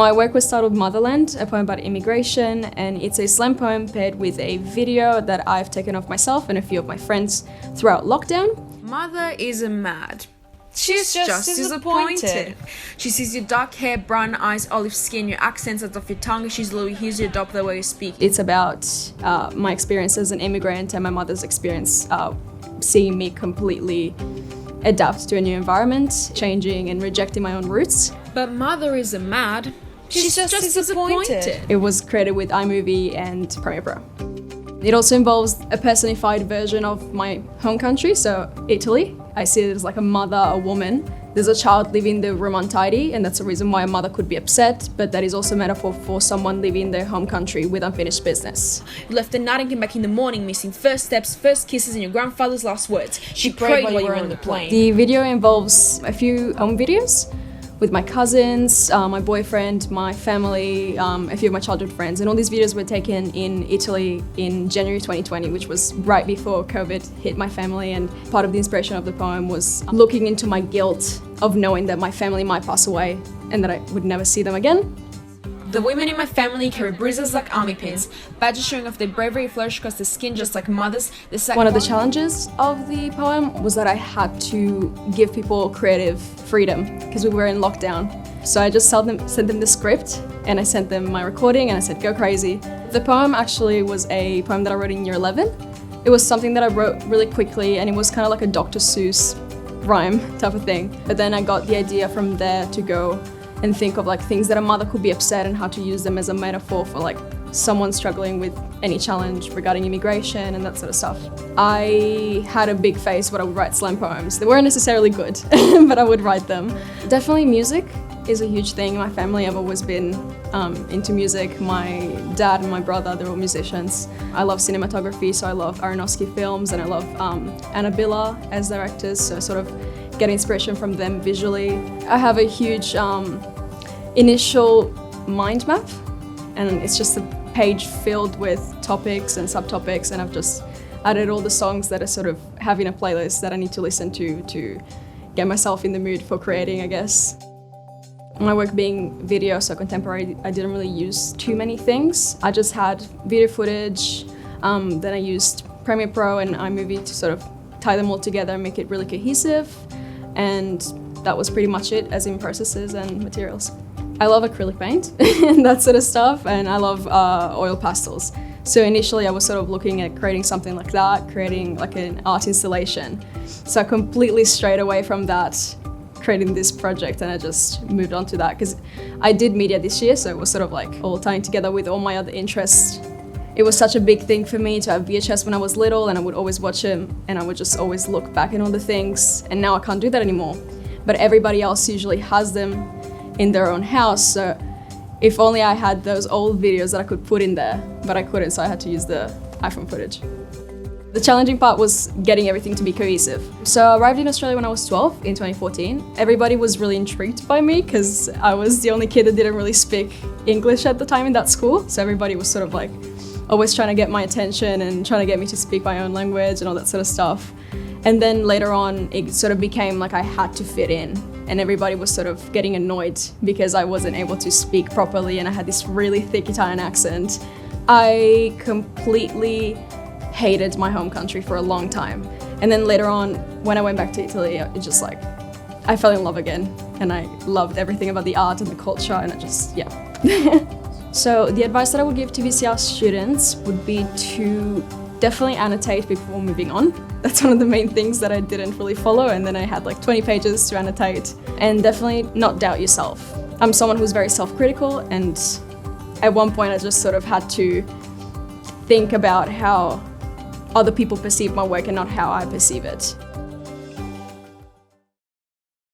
My work was titled Motherland, a poem about immigration, and it's a slam poem paired with a video that I've taken of myself and a few of my friends throughout lockdown. Mother is mad. She's just disappointed. She sees your dark hair, brown eyes, olive skin, your accents out of your tongue. She's slowly hears you adopt the way you speak. It's about my experience as an immigrant and my mother's experience seeing me completely adapt to a new environment, changing and rejecting my own roots. But mother is mad. She's just disappointed. It was created with iMovie and Premiere Pro. It also involves a personified version of my home country, so Italy. I see it as like a mother, a woman. There's a child leaving the room untidy, and that's the reason why a mother could be upset, but that is also a metaphor for someone leaving their home country with unfinished business. You left at night and came back in the morning, missing first steps, first kisses, and your grandfather's last words. She prayed while you were on the plane. The video involves a few home videos with my cousins, my boyfriend, my family, a few of my childhood friends. And all these videos were taken in Italy in January 2020, which was right before COVID hit my family. And part of the inspiration of the poem was looking into my guilt of knowing that my family might pass away and that I would never see them again. The women in my family carry bruises like army pins, badges showing off their bravery flourished across the skin just like mothers. One of the challenges of the poem was that I had to give people creative freedom because we were in lockdown. So I just sent them the script and I sent them my recording and I said, go crazy. The poem actually was a poem that I wrote in year 11. It was something that I wrote really quickly and it was kind of like a Dr. Seuss rhyme type of thing. But then I got the idea from there to go and think of like things that a mother could be upset and how to use them as a metaphor for like someone struggling with any challenge regarding immigration and that sort of stuff. I had a big phase where I would write slam poems. They weren't necessarily good, but I would write them. Definitely music is a huge thing in my family. I've always been into music. My dad and my brother, they're all musicians. I love cinematography, so I love Aronofsky films and I love Anna Billa as directors, so sort of get inspiration from them visually. I have a huge initial mind map, and it's just a page filled with topics and subtopics, and I've just added all the songs that are sort of having a playlist that I need to listen to get myself in the mood for creating, I guess. My work being video, so contemporary, I didn't really use too many things. I just had video footage, then I used Premiere Pro and iMovie to sort of tie them all together and make it really cohesive. And that was pretty much it, as in processes and materials. I love acrylic paint and that sort of stuff, and I love oil pastels. So initially I was sort of looking at creating something like that, creating like an art installation. So I completely strayed away from that, creating this project, and I just moved on to that because I did media this year, so it was sort of like all tying together with all my other interests. It was such a big thing for me to have VHS when I was little, and I would always watch them and I would just always look back at all the things, and now I can't do that anymore. But everybody else usually has them in their own house, so if only I had those old videos that I could put in there, but I couldn't, so I had to use the iPhone footage. The challenging part was getting everything to be cohesive. So I arrived in Australia when I was 12 in 2014. Everybody was really intrigued by me because I was the only kid that didn't really speak English at the time in that school, so everybody was sort of like always trying to get my attention and trying to get me to speak my own language and all that sort of stuff. And then later on, it sort of became like I had to fit in, and everybody was sort of getting annoyed because I wasn't able to speak properly and I had this really thick Italian accent. I completely hated my home country for a long time. And then later on, when I went back to Italy, it just like, I fell in love again, and I loved everything about the art and the culture, and I just, yeah. So the advice that I would give to VCR students would be to definitely annotate before moving on. That's one of the main things that I didn't really follow, and then I had like 20 pages to annotate. And definitely not doubt yourself. I'm someone who's very self-critical, and at one point I just sort of had to think about how other people perceive my work and not how I perceive it.